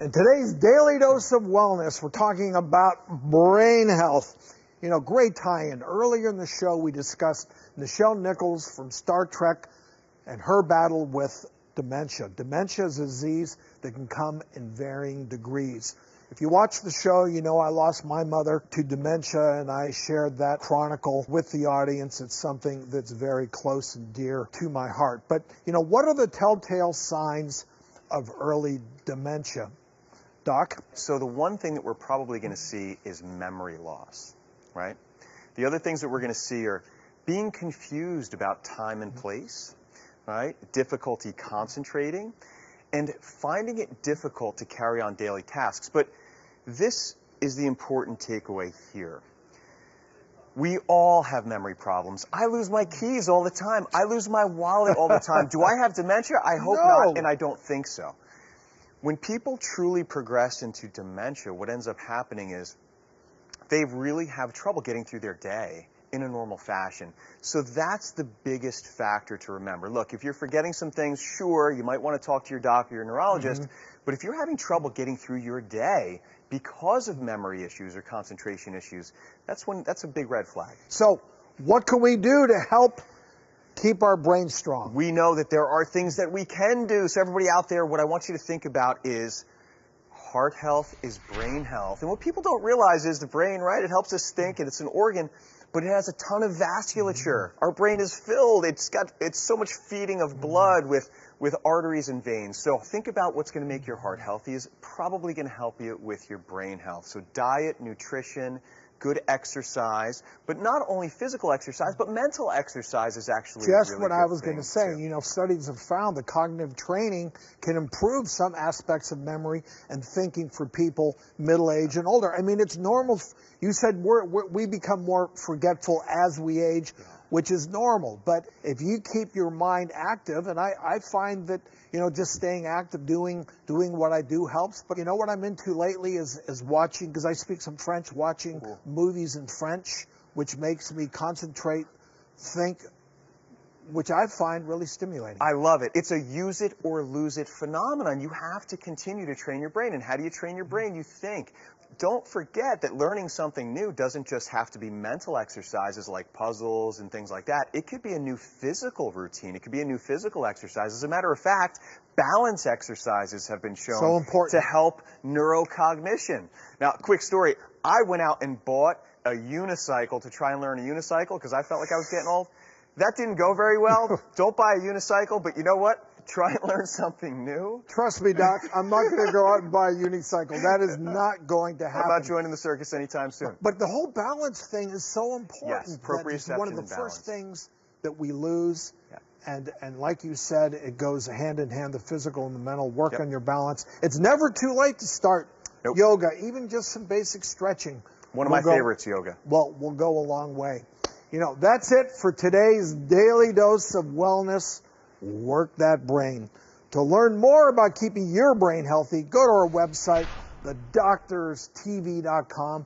In today's Daily Dose of Wellness, we're talking about brain health. You know, great tie-in. Earlier in the show, we discussed Nichelle Nichols from Star Trek and her battle with dementia. Dementia is a disease that can come in varying degrees. If you watch the show, you know I lost my mother to dementia, and I shared that chronicle with the audience. It's something that's very close and dear to my heart. But, you know, what are the telltale signs of early dementia? Doc? So the one thing that we're probably going to see is memory loss, right? The other things that we're going to see are being confused about time and place, right? Difficulty concentrating, and finding it difficult to carry on daily tasks. But this is the important takeaway here. We all have memory problems. I lose my keys all the time. I lose my wallet all the time. Do I have dementia? I hope not, and I don't think so. When people truly progress into dementia, what ends up happening is they really have trouble getting through their day in a normal fashion. So that's the biggest factor to remember. Look, if you're forgetting some things, sure, you might want to talk to your doctor, your neurologist, but if you're having trouble getting through your day because of memory issues or concentration issues, that's a big red flag. So what can we do to help keep our brain strong? We know that there are things that we can do. So everybody out there, what I want you to think about is heart health is brain health. And what people don't realize is the brain, right, it helps us think, and it's an organ, but it has a ton of vasculature. Our brain is filled. It's so much feeding of blood with arteries and veins. So think about what's going to make your heart healthy is probably going to help you with your brain health. So diet, nutrition, good exercise, but not only physical exercise, but mental exercise is actually just a really what I was going to say. Too. You know, studies have found that cognitive training can improve some aspects of memory and thinking for people middle age and older. I mean, it's normal. You said we become more forgetful as we age, which is normal. But if you keep your mind active, and I find that, you know, just staying active, doing what I do helps. But you know what I'm into lately is watching, because I speak some French, watching movies in French, which makes me concentrate, think, which I find really stimulating. I love it. It's a use it or lose it phenomenon. You have to continue to train your brain. And how do you train your brain? You think. Don't forget that learning something new doesn't just have to be mental exercises like puzzles and things like that. It could be a new physical routine. It could be a new physical exercise. As a matter of fact, balance exercises have been shown to help neurocognition. Now, quick story. I went out and bought a unicycle to try and learn a unicycle because I felt like I was getting old. That didn't go very well. Don't buy a unicycle, but you know what? Try and learn something new. Trust me, Doc, I'm not going to go out and buy a unicycle. That is not going to happen. I'm not joining the circus anytime soon. But the whole balance thing is so important. Yes, proprioception one of the first things that we lose. And like you said, it goes hand in hand, the physical and the mental. Work on your balance. It's never too late to start yoga, even just some basic stretching. One of my favorites, yoga. Well, will go a long way. You know, that's it for today's Daily Dose of Wellness. Work that brain. To learn more about keeping your brain healthy, go to our website, thedoctorstv.com.